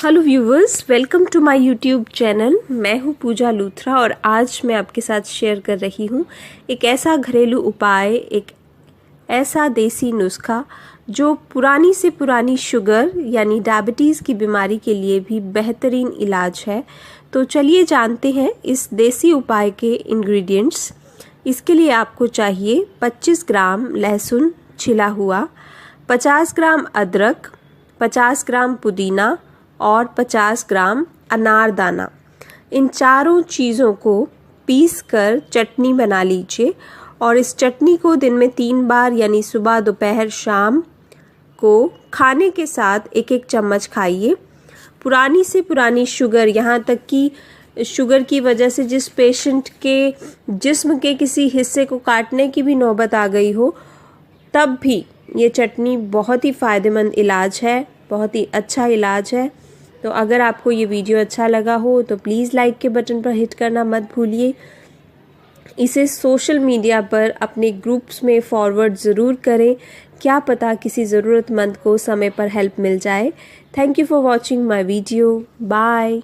Hello viewers, welcome to my YouTube channel. मैं हूं पूजा लूथरा और आज मैं आपके साथ शेयर कर रही हूं एक ऐसा घरेलू उपाय, एक ऐसा देसी नुस्खा जो पुरानी से पुरानी शुगर यानी डायबिटीज़ की बीमारी के लिए भी बेहतरीन इलाज है। तो चलिए जानते हैं इस देसी उपाय के इंग्रेडिएंट्स। इसके लिए आपको चाहिए 25 ग्राम लहसुन छिला हुआ, 50 ग्राम अदरक, 50 ग्राम पुदीना और 50 ग्राम अनारदाना। इन चारों चीज़ों को पीस कर चटनी बना लीजिए और इस चटनी को दिन में 3 बार यानी सुबह, दोपहर, शाम को खाने के साथ एक एक चम्मच खाइए। पुरानी से पुरानी शुगर, यहाँ तक कि शुगर की वजह से जिस पेशेंट के जिस्म के किसी हिस्से को काटने की भी नौबत आ गई हो, तब भी ये चटनी बहुत ही फ़ायदेमंद इलाज है, बहुत ही अच्छा इलाज है। तो अगर आपको ये वीडियो अच्छा लगा हो तो प्लीज़ लाइक के बटन पर हिट करना मत भूलिए। इसे सोशल मीडिया पर अपने ग्रुप्स में फॉरवर्ड ज़रूर करें, क्या पता किसी ज़रूरतमंद को समय पर हेल्प मिल जाए। Thank you for watching my video. Bye.